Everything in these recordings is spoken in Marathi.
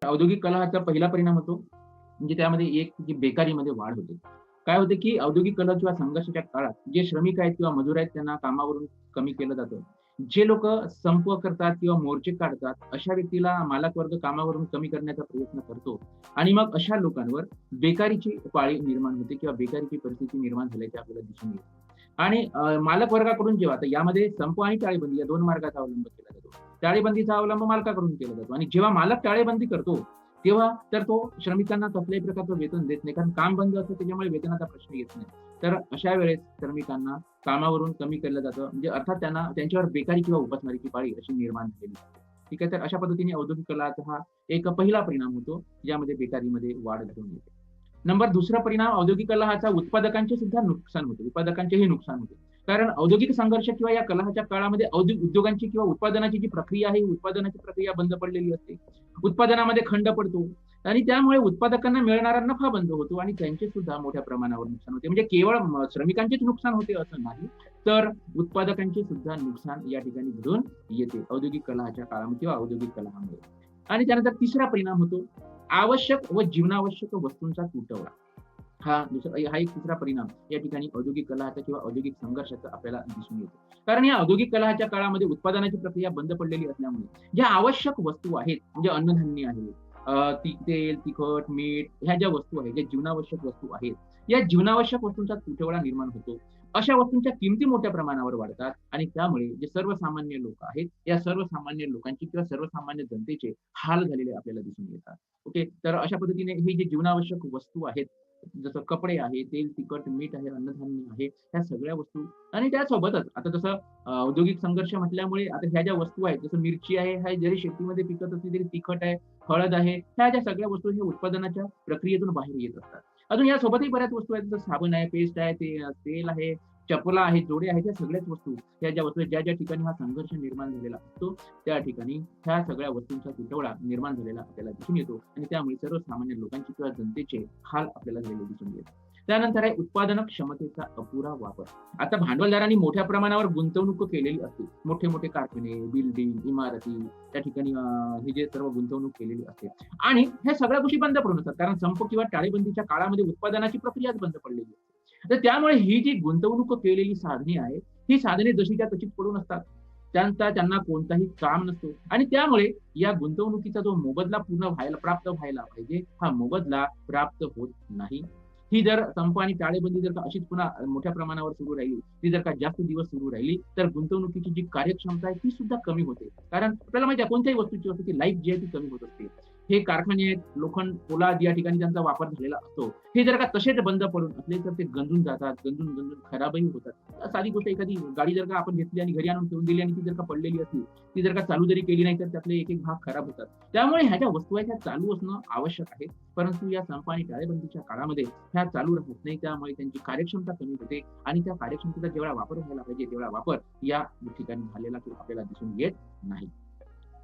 औद्योगिक कलहाचा पहिला परिणाम होतो, म्हणजे त्यामध्ये एक जी बेकारीमध्ये वाढ होते. काय होते, की औद्योगिक कलह किंवा संघर्षाच्या काळात जे श्रमिक आहेत किंवा मजूर आहेत त्यांना कामावरून कमी केलं जातं. जे लोकं संप करतात किंवा मोर्चे काढतात, अशा व्यक्तीला मालक वर्ग कामावरून कमी करण्याचा प्रयत्न करतो आणि मग अशा लोकांवर बेकारीची पाळी निर्माण होते किंवा बेकारीची परिस्थिती निर्माण झाल्याचे आपल्याला दिसून येते. आणि मालक वर्गाकडून जेव्हा आता यामध्ये संप आणि टाळेबंदी या 2 मार्गाचा अवलंब केला जातो. टाळेबंदीचा अवलंब मालकाकडून केला जातो आणि जेव्हा मालक टाळेबंदी करतो, तेव्हा तर तो श्रमिकांना कसल्याही प्रकारचं वेतन देत नाही. कारण काम बंद असतं त्याच्यामुळे वेतनाचा प्रश्न येत नाही. तर अशा वेळेस श्रमिकांना कामावरून कमी केलं जातं. म्हणजे अर्थात त्यांना त्यांच्यावर बेकारी किंवा उपासमारीची पाळी अशी निर्माण झालेली आहे. ठीक आहे. तर अशा पद्धतीने औद्योगिक कलहाचा हा एक पहिला परिणाम होतो, ज्यामध्ये बेकारीमध्ये वाढ घडून येते. नंबर दुसरा परिणाम औद्योगिक कलहाचा उत्पादकांचे सुद्धा नुकसान होते. उत्पादकांचेही नुकसान होते. कारण औद्योगिक संघर्ष किंवा या कलहाच्या काळामध्ये उद्योगांची किंवा उत्पादनाची जी प्रक्रिया आहे, उत्पादनाची प्रक्रिया बंद पडलेली असते. उत्पादनामध्ये खंड पडतो आणि त्यामुळे उत्पादकांना मिळणारा नफा बंद होतो आणि त्यांचे सुद्धा मोठ्या प्रमाणावर नुकसान होते. म्हणजे केवळ श्रमिकांचेच नुकसान होते असं नाही, तर उत्पादकांचे सुद्धा नुकसान या ठिकाणी घडून येते औद्योगिक कलहाच्या काळामध्ये किंवा औद्योगिक कलहामुळे. आणि त्यानंतर तिसरा परिणाम होतो आवश्यक व जीवनावश्यक वस्तूंचा तुटवडा. हा एक तिसरा परिणाम या ठिकाणी औद्योगिक कलहाचा किंवा औद्योगिक संघर्षाचा आपल्याला दिसून येतो. कारण या औद्योगिक कलहाच्या काळामध्ये उत्पादनाची प्रक्रिया बंद पडलेली असल्यामुळे ज्या आवश्यक वस्तू आहेत, म्हणजे अन्नधान्य आहे, तेल, तिखट, मीठ ह्या ज्या वस्तू आहेत, ज्या जीवनावश्यक वस्तू आहेत, या जीवनावश्यक वस्तूंचा तुटवडा निर्माण होतो. अशा वस्तूंच्या किमती मोठ्या प्रमाणावर वाढतात आणि त्यामुळे जे सर्वसामान्य लोक आहेत, या सर्वसामान्य लोकांची किंवा सर्वसामान्य जनतेचे हाल झालेले आपल्याला दिसून येतात. ओके. तर अशा पद्धतीने ही जी जीवनावश्यक वस्तू आहेत, जसं कपडे आहे, तेल, तिखट, मीठ आहे, अन्नधान्य आहे, ह्या सगळ्या वस्तू आणि त्यासोबतच आता जसं औद्योगिक संघर्ष म्हटल्यामुळे आता ह्या ज्या वस्तू आहेत, जसं मिरची आहे, हा जरी शेतीमध्ये पिकत असली तरी तिखट आहे, हळद आहे, ह्या ज्या सगळ्या वस्तू हे उत्पादनाच्या प्रक्रियेतून बाहेर येत असतात. अजून यासोबतही बऱ्याच वस्तू आहेत, जसं साबण आहे, पेस्ट आहे, तेल आहे, चपला आहेत, जोडे आहेत, ह्या सगळ्याच वस्तू, ह्या ज्या वस्तू आहेत, ज्या ठिकाणी हा संघर्ष निर्माण झालेला असतो, त्या ठिकाणी ह्या सगळ्या वस्तूंचा तुटवडा निर्माण झालेला आपल्याला दिसून येतो आणि त्यामुळे सर्वसामान्य लोकांचे किंवा जनतेचे हाल आपल्याला झालेले दिसून येतात. त्यानंतर आहे उत्पादन क्षमतेचा अपुरा वापर. आता भांडवलदारांनी मोठ्या प्रमाणावर गुंतवणूक केलेली असते. मोठे-मोठे कारखाने, बिल्डिंग, इमारती त्या ठिकाणी हे जे सर्व गुंतवणूक केलेली असते आणि ह्या सगळ्या गोष्टी बंद पडून असतात. कारण संप किंवा टाळेबंदीच्या काळामध्ये उत्पादनाची प्रक्रियाच बंद पडलेली असते. तर त्यामुळे ही जी गुंतवणूक केलेली साधने आहेत, ही साधने जशीच्या तशीच पडून असतात. त्यांना कोणताही काम नसतो आणि त्यामुळे या गुंतवणुकीचा जो मोबदला प्राप्त व्हायला पाहिजे, हा मोबदला प्राप्त होत नाही. ही जर संप आणि टाळेबंदी जर का अशीच पुन्हा मोठ्या प्रमाणावर सुरू राहिली, ती जर का जास्त दिवस सुरू राहिली, तर गुंतवणुकीची जी कार्यक्षमता आहे ती सुद्धा कमी होते. कारण आपल्याला माहिती आहे कोणत्याही वस्तूची असते ती लाईफ जी आहे ती कमी होत असते. हे कारखाने आहेत, लोखंड, पोलाद या ठिकाणी त्यांचा वापर झालेला असतो. हे जर का तसेच बंद पडून असले तर ते गंजून जातात, गंजून खराबही होतात. साधी गोष्ट एखादी गाडी जर का आपण घेतली आणि घरी आणून ठेवून दिली आणि ती जर का पडलेली असली, ती जर का चालू जरी केली नाही तर त्यातले एक-एक भाग खराब होतात. त्यामुळे ह्या ज्या वस्तू आहेत ह्या चालू असणं आवश्यक आहे. परंतु या संप आणि टाळेबंदीच्या काळामध्ये ह्या चालू राहत नाही. त्यामुळे त्यांची कार्यक्षमता कमी होते आणि त्या कार्यक्षमतेचा जेवढा वापर व्हायला पाहिजे तेवढा वापर या ठिकाणी झालेला आपल्याला दिसून येत नाही.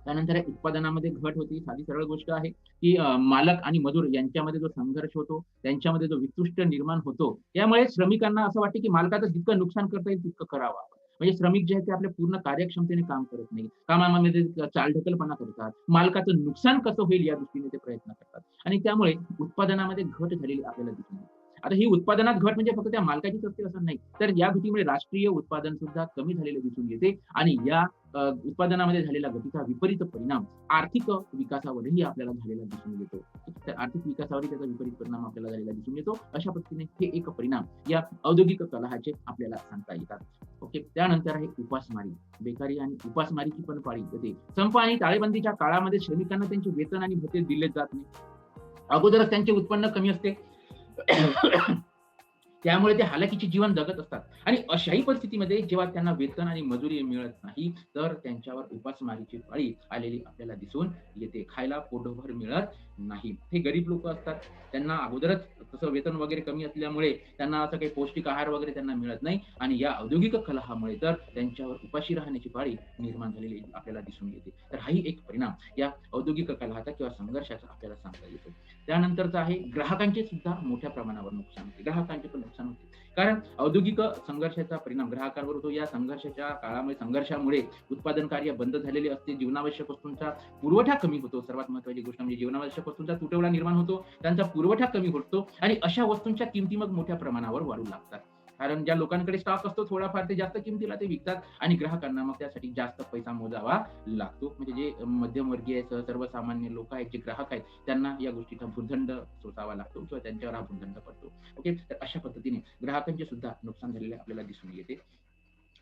त्यानंतर उत्पादनामध्ये घट होती. साधी सरळ गोष्ट आहे, की मालक आणि मजूर यांच्यामध्ये जो संघर्ष होतो, त्यांच्यामध्ये जो वितुष्ट निर्माण होतो, यामुळे श्रमिकांना असं वाटतं, की मालकाचं जितकं नुकसान करता येईल तितकं करावं. म्हणजे श्रमिक जे आहेत ते आपल्या पूर्ण कार्यक्षमतेने काम करत नाही. कामामध्ये चालढकलपणा करतात. मालकाचं नुकसान कसं होईल या दृष्टीने ते प्रयत्न करतात आणि त्यामुळे उत्पादनामध्ये घट झालेली आपल्याला दिसून येते. आता ही उत्पादनात घट म्हणजे फक्त त्या मालकाचीच असते असं नाही. तर या घटीमुळे राष्ट्रीय उत्पादन सुद्धा कमी झालेलं दिसून येते आणि या उत्पादनामध्ये झालेला घटीचा विपरीत परिणाम आर्थिक विकासावरही आपल्याला झालेला दिसून येतो. तर आर्थिक विकासावरही त्याचा विपरीत परिणाम आपल्याला झालेला दिसून येतो. अशा पद्धतीने हे एक परिणाम या औद्योगिक कलहाचे आपल्याला सांगता येतात. ओके. त्यानंतर आहे उपासमारी. बेकारी आणि उपासमारीची पण पाळी येते. संप आणि टाळेबंदीच्या काळामध्ये श्रमिकांना त्यांचे वेतन आणि भत्ते दिले जात नाही. अगोदरच त्यांचे उत्पन्न कमी असते. त्यामुळे ते हालाकीचे जीवन जगत असतात आणि अशाही परिस्थितीमध्ये जेव्हा त्यांना वेतन आणि मजुरी मिळत नाही, तर त्यांच्यावर उपासमारीची पाळी आलेली आपल्याला दिसून येते. खायला पोटभर मिळत नाही. हे गरीब लोकं असतात. त्यांना अगोदरच तसं वेतन वगैरे कमी असल्यामुळे त्यांना असं काही पौष्टिक आहार वगैरे त्यांना मिळत नाही आणि या औद्योगिक कलहामुळे तर त्यांच्यावर उपाशी राहण्याची पाळी निर्माण झालेली आपल्याला दिसून येते. तर हाही एक परिणाम या औद्योगिक कलहाचा किंवा संघर्षाचा आपल्याला सांगता येतो. त्यानंतरचा आहे ग्राहकांचे सुद्धा मोठ्या प्रमाणावर नुकसान होते. ग्राहकांचे पण नुकसान होते. कारण औद्योगिक संघर्षाचा परिणाम ग्राहकांवर होतो. या संघर्षामुळे उत्पादन कार्य बंद झालेले असते. जीवनावश्यक वस्तूंचा पुरवठा कमी होतो. सर्वात महत्त्वाची गोष्ट म्हणजे जीवनावश्यक वस्तूंचा तुटवडा निर्माण होतो. त्यांचा पुरवठा कमी होतो आणि अशा वस्तूंच्या किमती मग मोठ्या प्रमाणावर वाढू लागतात. कारण ज्या लोकांकडे स्टॉक असतो थोडाफार ते जास्त किमतीला ते विकतात आणि ग्राहकांना मग त्यासाठी जास्त पैसा मोजावा लागतो. म्हणजे जे मध्यमवर्गीय सर्वसामान्य लोक आहेत, जे ग्राहक आहेत, त्यांना या गोष्टीचा भुर्दंड सोसावा लागतो किंवा त्यांच्यावर हा भुर्दंड पडतो. ओके. तर अशा पद्धतीने ग्राहकांचे सुद्धा नुकसान झालेले आपल्याला दिसून येते.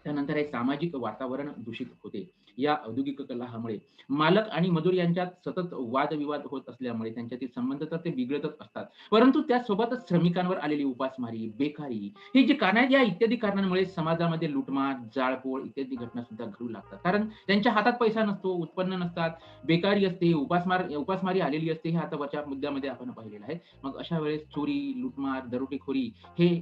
त्यानंतर आहे सामाजिक वातावरण दूषित होते. या औद्योगिक कलहामुळे मालक आणि मजूर यांच्यात सतत वादविवाद होत असल्यामुळे त्यांच्यातील संबंध तर ते बिघडतच असतात. परंतु त्यासोबतच श्रमिकांवर आलेली उपासमारी, बेकारी हे जे कारण आहेत, या इत्यादी कारणांमुळे समाजामध्ये लूटमार, जाळपोळ इत्यादी घटना सुद्धा घडू लागतात. कारण त्यांच्या हातात पैसा नसतो, उत्पन्न नसतात, बेकारी असते, उपासमारी आलेली असते. हे आता वरच्या मुद्द्यामध्ये आपण पाहिलेलं आहे. मग अशा वेळेस चोरी, लूटमार, दरोडेखोरी हे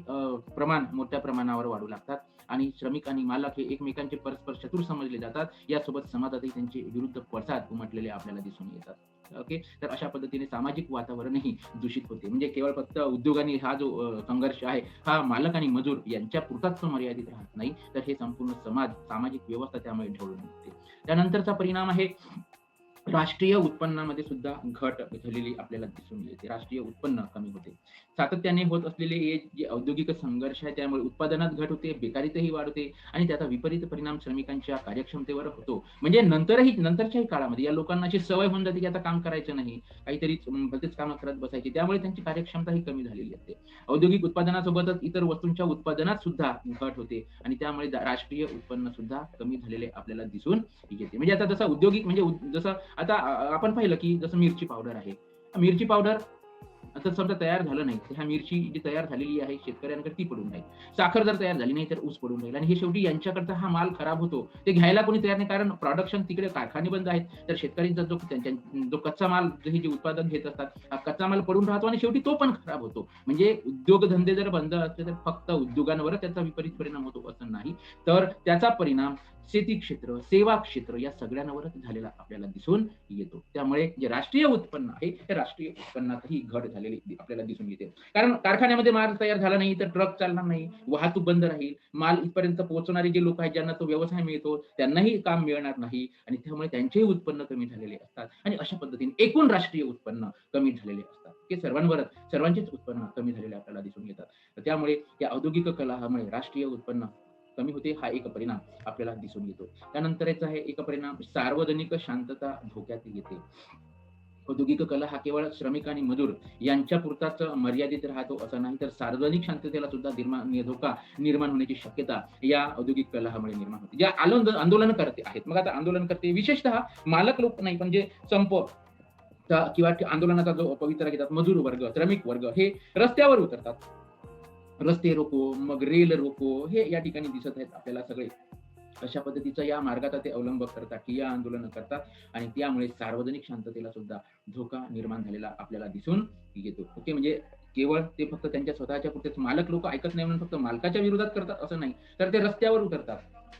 प्रमाण मोठ्या प्रमाणावर वाढू लागतात आणि श्रमिक आणि मालक हे एकमेकांचे परस्पर शत्रू समजले जातात. यासोबत समाजातही त्यांचे विरुद्ध पडसाद उमटलेले आपल्याला दिसून येतात. ओके. तर अशा पद्धतीने सामाजिक वातावरणही दूषित होते. म्हणजे केवळ फक्त उद्योगांनी हा जो संघर्ष आहे, हा मालक आणि मजूर यांच्या पुरताच तो मर्यादित राहत नाही, तर हे संपूर्ण सामाजिक व्यवस्था त्यामुळे ढवळून निघते. त्यानंतरचा परिणाम आहे राष्ट्रीय उत्पन्नामध्ये सुद्धा घट झालेली आपल्याला दिसून येते. राष्ट्रीय उत्पन्न कमी होते. सातत्याने होत असलेले हे जे औद्योगिक संघर्ष आहे त्यामुळे उत्पादनात घट होते, बेकारीतही वाढ होते आणि त्याचा विपरीत परिणाम श्रमिकांच्या कार्यक्षमतेवर होतो. म्हणजे नंतरच्याही काळामध्ये या लोकांना अशी सवय होऊन जाते, की आता काम करायचं नाही. काहीतरी भलतेच कामं करत बसायची. त्यामुळे त्यांची कार्यक्षमताही कमी झालेली असते. औद्योगिक उत्पादनासोबतच इतर वस्तूंच्या उत्पादनात सुद्धा घट होते आणि त्यामुळे राष्ट्रीय उत्पन्न सुद्धा कमी झालेले आपल्याला दिसून येते. म्हणजे आता जसं औद्योगिक म्हणजे जसं आता आपण पाहिलं, की जसं मिरची पावडर आहे. मिरची पावडर आता समजा तयार झालं नाही, तर ह्या मिरची जी तयार झालेली आहे शेतकऱ्यांकडे ती पडून राहील. साखर जर तयार झाली नाही, तर ऊस पडून राहील आणि हे शेवटी यांच्याकडचा हा माल खराब होतो. ते घ्यायला कोणी तयार नाही कारण प्रोडक्शन तिकडे कारखाने बंद आहेत. तर शेतकऱ्यांचा जो कच्चा माल हे जे उत्पादन घेत असतात, हा कच्चा माल पडून राहतो आणि शेवटी तो पण खराब होतो. म्हणजे उद्योगधंदे जर बंद असले, तर फक्त उद्योगांवरच त्याचा विपरीत परिणाम होतो असं नाही. तर त्याचा परिणाम शेती क्षेत्र, सेवा क्षेत्र या सगळ्यांवरच झालेला आपल्याला दिसून येतो. त्यामुळे जे राष्ट्रीय उत्पन्न आहे, त्या राष्ट्रीय उत्पन्नातही घट झालेली आपल्याला दिसून येते. कारण कारखान्यामध्ये माल तयार झाला नाही, तर ट्रक चालणार नाही, वाहतूक बंद राहील, माल इथपर्यंत पोहोचणारे जे लोक आहेत, ज्यांना तो व्यवसाय मिळतो, त्यांनाही काम मिळणार नाही आणि त्यामुळे त्यांचेही उत्पन्न कमी झालेले असतात आणि अशा पद्धतीने एकूण राष्ट्रीय उत्पन्न कमी झालेले असतात. हे सर्वांचेच उत्पन्न कमी झालेले आपल्याला दिसून येतात. तर त्यामुळे या औद्योगिक कलहामुळे राष्ट्रीय उत्पन्न कमी होते, हा एक परिणाम आपल्याला दिसून येतो. त्यानंतर याचा आहे एक परिणाम सार्वजनिक शांतता धोक्यात येते. औद्योगिक कलह हा केवळ श्रमिक आणि मजूर यांच्यापुरताच मर्यादित राहतो असं नाही, तर सार्वजनिक शांततेला सुद्धा धोका निर्माण होण्याची शक्यता या औद्योगिक कलहामुळे निर्माण होते. जे आंदोलनकर्ते आहेत, मग आता आंदोलनकर्ते विशेषतः मालक लोक नाही, पण जे संप किंवा आंदोलनाचा जो पवित्रा घेतात, मजूर वर्ग, श्रमिक वर्ग हे रस्त्यावर उतरतात. रस्ते रोको, मग रेल रोको हे या ठिकाणी दिसत आहेत आपल्याला सगळे. अशा पद्धतीचा या मार्गाचा ते अवलंब करतात, ठिय्या आंदोलनं करतात आणि त्यामुळे सार्वजनिक शांततेला सुद्धा धोका निर्माण झालेला आपल्याला दिसून येतो. ओके. म्हणजे केवळ ते फक्त त्यांच्या स्वतःच्या पुरतेच मालक लोकं ऐकत नाही म्हणून फक्त मालकाच्या विरोधात करतात असं नाही, तर ते रस्त्यावर उतरतात.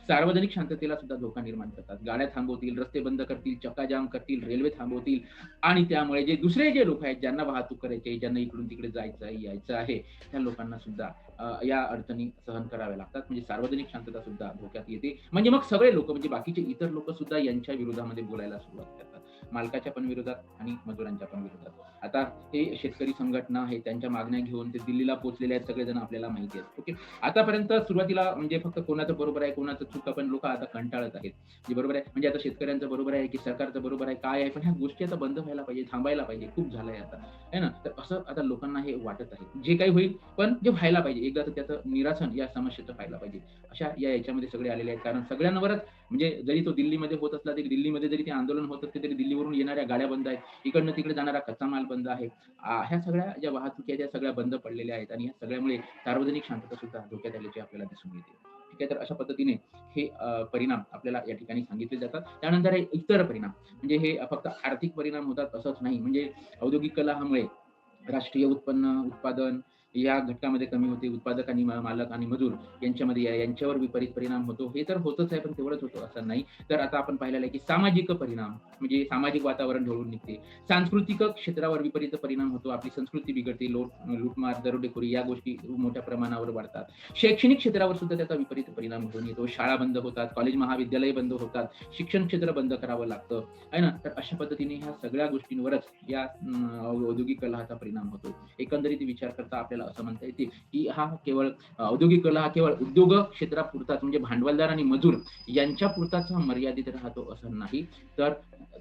सार्वजनिक शांततेला सुद्धा धोका निर्माण करतात. गाड्या थांबवतील, रस्ते बंद करतील, चक्काजाम करतील, रेल्वे थांबवतील आणि त्यामुळे दुसरे जे लोक आहेत, ज्यांना वाहतूक करायची आहे, ज्यांना इकडून तिकडे जायचं आहे, यायचं आहे, त्या लोकांना सुद्धा या अडचणी सहन कराव्या लागतात. म्हणजे सार्वजनिक शांतता सुद्धा धोक्यात येते. म्हणजे मग सगळे लोक म्हणजे बाकीचे इतर लोक सुद्धा यांच्या विरोधामध्ये बोलायला सुरुवात करतात. मालकाच्या पण विरोधात आणि मजुरांच्या पण विरोधात. आता हे शेतकरी संघटना आहे, त्यांच्या मागण्या घेऊन ते दिल्लीला पोहोचलेले आहेत सगळेजण आपल्याला माहिती आहे. ओके. आतापर्यंत सुरुवातीला म्हणजे फक्त कोणाचं बरोबर आहे, कोणाचं चूक आहे, पण लोकं आता कंटाळत आहेत. जे बरोबर आहे म्हणजे आता शेतकऱ्यांचं बरोबर आहे, की सरकारचं बरोबर आहे, काय आहे, पण ह्या गोष्टी आता बंद व्हायला पाहिजे, थांबायला पाहिजे. खूप झालंय आता. आहे ना? तर असं आता लोकांना हे वाटत आहे. जे काही होईल, पण जे व्हायला पाहिजे. एकदा तर त्याचं निरासन या समस्येचं व्हायला पाहिजे. अशा याच्यामध्ये सगळे आलेले आहेत. कारण सगळ्यांवरच म्हणजे जरी तो दिल्लीमध्ये होत असला, तरी दिल्लीमध्ये जरी ते आंदोलन होत असले, तरी दिल्लीवरून येणाऱ्या गाड्या बंद आहेत. इकडनं तिकडे जाणारा कच्चा माल बंद आहे. ह्या सगळ्या ज्या वाहतुकी आहेत, त्या सगळ्या बंद पडलेल्या आहेत आणि ह्या सगळ्यामुळे सार्वजनिक शांतता सुद्धा धोक्यात आल्याची आपल्याला दिसून येते. ठीक आहे. तर अशा पद्धतीने हे परिणाम आपल्याला या ठिकाणी सांगितले जातात. त्यानंतर हे इतर परिणाम म्हणजे हे फक्त आर्थिक परिणाम होतात असंच नाही. म्हणजे औद्योगिक कलहामुळे राष्ट्रीय उत्पन्न, उत्पादन या घटकामध्ये कमी होते. उत्पादक आणि मालक आणि मजूर यांच्यामध्ये यांच्यावर विपरीत परिणाम होतो. हे तर होतच आहे, पण तेवढंच होतं असं नाही. तर आता आपण पाहिलेलं आहे, की सामाजिक परिणाम म्हणजे सामाजिक वातावरण ढवळून निघते. सांस्कृतिक क्षेत्रावर विपरीत परिणाम होतो. आपली संस्कृती बिघडते. लूटमार, दरोडेखोरी या गोष्टी मोठ्या प्रमाणावर वाढतात. शैक्षणिक क्षेत्रावर सुद्धा त्याचा विपरीत परिणाम घडून येतो. शाळा बंद होतात, कॉलेज, महाविद्यालय बंद होतात, शिक्षण क्षेत्र बंद करावं लागतं, आहे ना? तर अशा पद्धतीने ह्या सगळ्या गोष्टींवरच या औद्योगिक कलहाचा परिणाम होतो. एकंदरीत विचार करता आपल्याला असं म्हणता येते, की हा केवळ औद्योगिक कलह हा केवळ उद्योग क्षेत्रापुरताच म्हणजे भांडवलदार आणि मजूर यांच्या पुरताच मर्यादित राहतो असं नाही. तर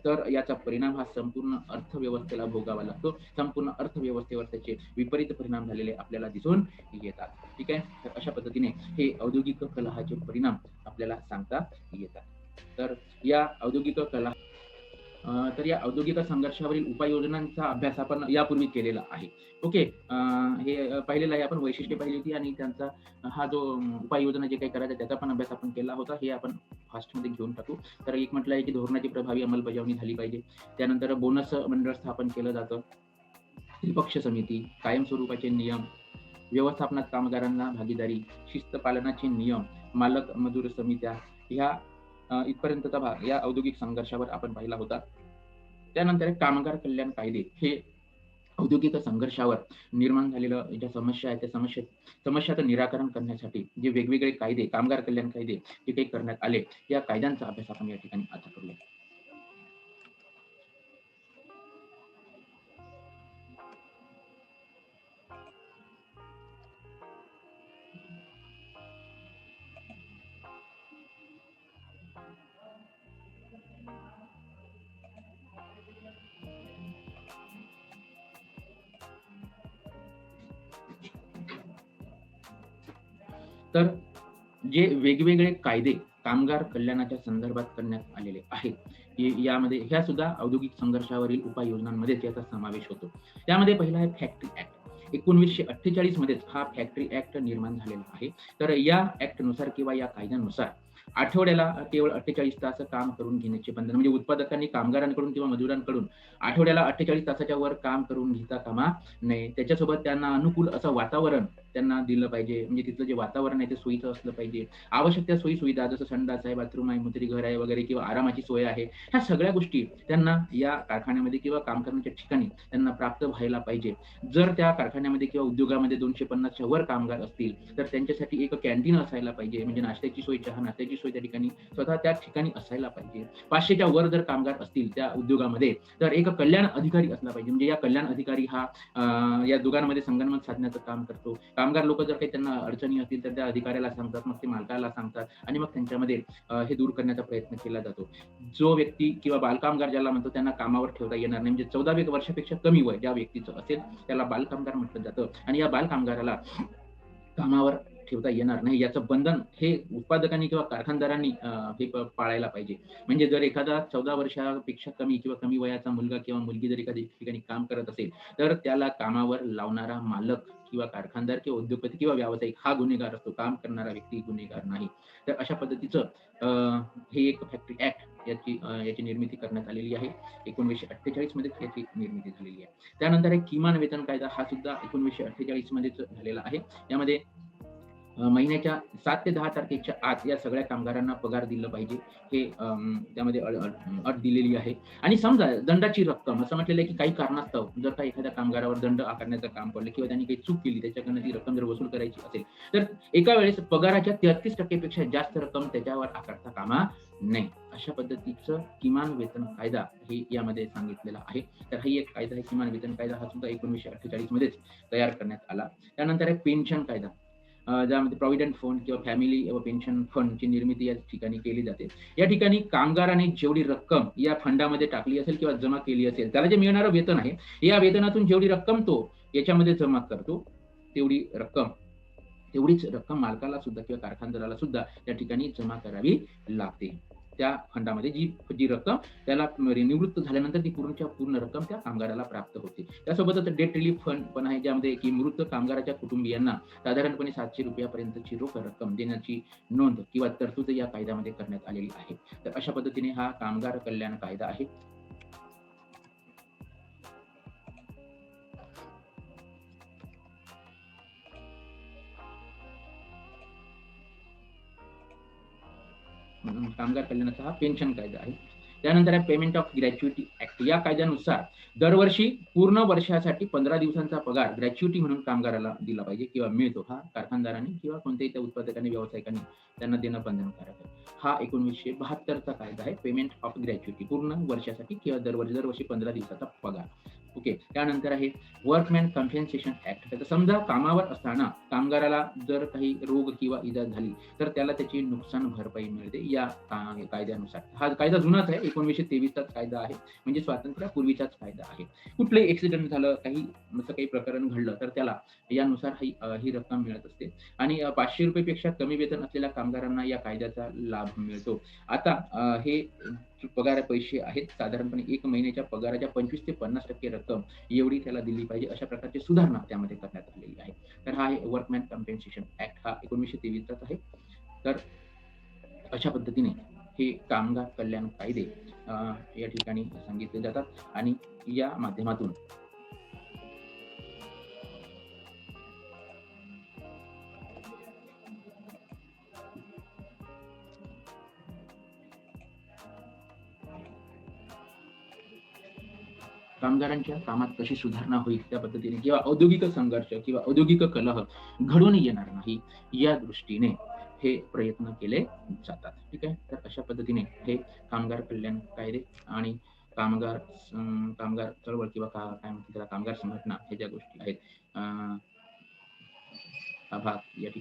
तर याचा परिणाम हा संपूर्ण अर्थव्यवस्थेला भोगावा लागतो. संपूर्ण अर्थव्यवस्थेवर त्याचे विपरीत परिणाम झालेले आपल्याला दिसून येतात. ठीक आहे. तर अशा पद्धतीने हे औद्योगिक कलहाचे परिणाम आपल्याला सांगता येतात. तर या औद्योगिक कलह तर या औद्योगिक संघर्षावरील उपाययोजनांचा अभ्यास आपण यापूर्वी केलेला आहे. ओके. हे पाहिलेलं आहे आपण, वैशिष्ट्ये पाहिली होती आणि त्यांचा हा जो उपाययोजना जे काही करायचं त्याचा पण अभ्यास आपण केला होता. हे आपण फास्टमध्ये घेऊन टाकू. तर एक म्हटलं आहे, की धोरणाची प्रभावी अंमलबजावणी झाली पाहिजे. त्यानंतर बोनस मंडळ स्थापन केलं जातं. त्रिपक्ष समिती, कायम स्वरूपाचे नियम, व्यवस्थापनात कामगारांना भागीदारी, शिस्त पालनाचे नियम, मालक मजूर समित्या ह्या इथपर्यंतचा भाग या औद्योगिक संघर्षावर आपण पाहिला होता. त्यानंतर कामगार कल्याण कायदे हे औद्योगिक संघर्षावर निर्माण झालेलं ज्या समस्या आहेत, त्या समस्याचं निराकरण करण्यासाठी जे वेगवेगळे कायदे, कामगार कल्याण कायदे जे काही करण्यात आले, या कायद्यांचा अभ्यास आपण या ठिकाणी आता करूया. तर जे वेगवेगळे कायदे कामगार कल्याणाच्या संदर्भात करण्यात आलेले आहेत, यामध्ये ह्या सुद्धा औद्योगिक संघर्षावरील उपाययोजनांमध्येच याचा समावेश होतो. त्यामध्ये पहिला आहे फॅक्टरी ॲक्ट. 1948 मध्येच हा फॅक्टरी ॲक्ट निर्माण झालेला आहे. तर या ॲक्टनुसार किंवा या कायद्यानुसार आठवड्याला केवळ 48 तास काम करून घेण्याचे बंधन म्हणजे उत्पादकांनी कामगारांकडून किंवा मजुरांकडून आठवड्याला 48 तासाच्या वर काम करून घेता कामा नये. त्याच्यासोबत त्यांना अनुकूल असं वातावरण त्यांना दिलं पाहिजे. म्हणजे तिथलं जे वातावरण आहे ते सोयीचं असलं पाहिजे. आवश्यक त्या सोयी-सुविधा जसं संडास आहे, बाथरूम आहे, मूत्रिघर आहे वगैरे किंवा आरामाची सोय आहे. ह्या सगळ्या गोष्टी त्यांना या कारखान्यामध्ये किंवा काम करण्याच्या ठिकाणी त्यांना प्राप्त व्हायला पाहिजे. जर त्या कारखान्यामध्ये किंवा उद्योगामध्ये 250 च्या वर कामगार असतील, तर त्यांच्यासाठी एक कॅन्टीन असायला पाहिजे. म्हणजे नाश्त्याची सोय, चहा, नाश्त्याची सोय त्या ठिकाणी स्वतः त्या ठिकाणी असायला पाहिजे. 500 च्या वर जर कामगार असतील त्या उद्योगामध्ये, तर एक कल्याण अधिकारी असला पाहिजे. म्हणजे या कल्याण अधिकारी हा या दोघांमध्ये संगनमत साधण्याचं काम करतो. कामगार लोक जर काही त्यांना अडचणी असतील तर त्या अधिकाऱ्याला सांगतात, मग ते मालकाला सांगतात आणि मग त्यांच्यामध्ये हे दूर करण्याचा प्रयत्न केला जातो. जो व्यक्ती किंवा बालकामगार ज्याला म्हणतो त्यांना कामावर ठेवता येणार नाही. म्हणजे 14 वर्षापेक्षा कमी वय ज्या व्यक्तीचं असेल त्याला बालकामगार म्हटलं जातं आणि या बालकामगाराला कामावर ठेवता येणार नाही याचं बंधन हे उत्पादकांनी किंवा कारखानदारांनी हे पाळायला पाहिजे. म्हणजे जर एखादा 14 वर्षापेक्षा कमी किंवा कमी वयाचा मुलगा किंवा मुलगी जर एखाद्या ठिकाणी काम करत असेल, तर त्याला कामावर लावणारा मालक किंवा कारखानदार किंवा उद्योगपती किंवा व्यावसायिक हा गुन्हेगार असतो. काम करणारा व्यक्ती गुन्हेगार नाही. तर अशा पद्धतीचं हे एक फॅक्टरी ॲक्ट याची निर्मिती करण्यात आलेली आहे. 1948 मध्येच याची निर्मिती झालेली आहे. त्यानंतर एक किमान वेतन कायदा हा सुद्धा 1948 मध्येच झालेला आहे. यामध्ये महिन्याच्या 7 ते 10 तारखेच्या आत या सगळ्या कामगारांना पगार दिलं पाहिजे. हे त्यामध्ये अट दिलेली आहे. आणि समजा दंडाची रक्कम असं म्हटलेलं आहे, की काही कारणास्तव जर का एखाद्या कामगारावर दंड आकारण्याचं काम पडलं किंवा त्यांनी काही चूक केली, त्याच्याकडनं ती रक्कम जर वसूल करायची असेल, तर एका वेळेस पगाराच्या 33% पेक्षा जास्त रक्कम त्याच्यावर आकारता कामा नये. अशा पद्धतीचं किमान वेतन कायदा हे यामध्ये सांगितलेला आहे. तर हा एक कायदा आहे, किमान वेतन कायदा हा सुद्धा 1948 मध्येच तयार करण्यात आला. त्यानंतर आहे पेन्शन कायदा. ज्यामध्ये प्रॉव्हिडंट फंड किंवा फॅमिली पेन्शन फंडची निर्मिती या ठिकाणी केली जाते. या ठिकाणी कामगाराने जेवढी रक्कम या फंडामध्ये टाकली असेल किंवा जमा केली असेल, त्याला जे मिळणारं वेतन आहे, या वेतनातून जेवढी रक्कम तो याच्यामध्ये जमा करतो, तेवढी रक्कम तेवढीच रक्कम मालकाला सुद्धा किंवा कारखानदाराला सुद्धा त्या ठिकाणी जमा करावी लागते. त्या फंडामध्ये जी जी रक्कम त्याला निवृत्त झाल्यानंतर ती पूर्णच्या पूर्ण रक्कम त्या कामगाराला प्राप्त होते. त्यासोबतच डेट रिलीफ फंड पण आहे, ज्यामध्ये की मृत कामगाराच्या कुटुंबियांना साधारणपणे ₹700 पर्यंतची रोख रक्कम देण्याची नोंद किंवा तरतूद या कायद्यामध्ये करण्यात आलेली आहे. तर अशा पद्धतीने हा कामगार कल्याण कायदा आहे. कामगार कल्याणाचा हा पेन्शन कायदा आहे. त्यानंतर आहे पेमेंट ऑफ ग्रॅच्युइटी ॲक्ट. या कायद्यानुसार दरवर्षी पूर्ण वर्षासाठी 15 दिवसांचा पगार ग्रॅच्युइटी म्हणून कामगाराला दिला पाहिजे किंवा मिळतो. हा कारखानदारांनी किंवा कोणत्याही त्या उत्पादकांनी, व्यावसायिकांनी त्यांना देणं बंधनकारक आहे. हा 1972 चा कायदा आहे. पेमेंट ऑफ ग्रॅच्युइटी पूर्ण वर्षासाठी किंवा दरवर्षी 15 दिवसाचा पगार. ओके. त्यानंतर आहे वर्कमॅन कॉम्पेन्सेशन ॲक्ट. तर समजा कामावर असताना कामगाराला जर काही रोग किंवा इजा झाली, तर त्याला त्याची नुकसान भरपाई मिळते या कायद्यानुसार. हा कायदा जुनाच आहे. 1923 चाच कायदा आहे. म्हणजे स्वातंत्र्यापूर्वीचाच कायदा आहे. कुठलंही ॲक्सिडेंट झालं, काही असं काही प्रकरण घडलं, तर त्याला यानुसार ही रक्कम मिळत असते आणि ₹500 पेक्षा कमी वेतन असलेल्या कामगारांना या कायद्याचा लाभ मिळतो. आता हे पगार पैसे आहेत साधारणपणे 1 महिन्याच्या पगाराच्या 25% ते 50% रक्कम एवढी त्याला दिली पाहिजे, अशा प्रकारची सुधारणा त्यामध्ये करण्यात आलेली आहे. तर हा आहे वर्कमॅन कॉम्पेन्सेशन ॲक्ट, हा 1923 चाच आहे. तर अशा पद्धतीने हे कामगार कल्याण कायदे या ठिकाणी सांगितले जातात आणि या माध्यमातून कामगारांच्या कामात कशी सुधारणा होईल त्या पद्धतीने किंवा औद्योगिक संघर्ष किंवा औद्योगिक कलह घडून येणार नाही या दृष्टीने हे प्रयत्न केले जातात. ठीक आहे. तर अशा पद्धतीने हे कामगार कल्याण कायदे आणि कामगार कामगार चळवळ किंवा काय म्हणतात त्याला कामगार संघटना, हे ज्या गोष्टी आहेत, हा भाग या ठिकाणी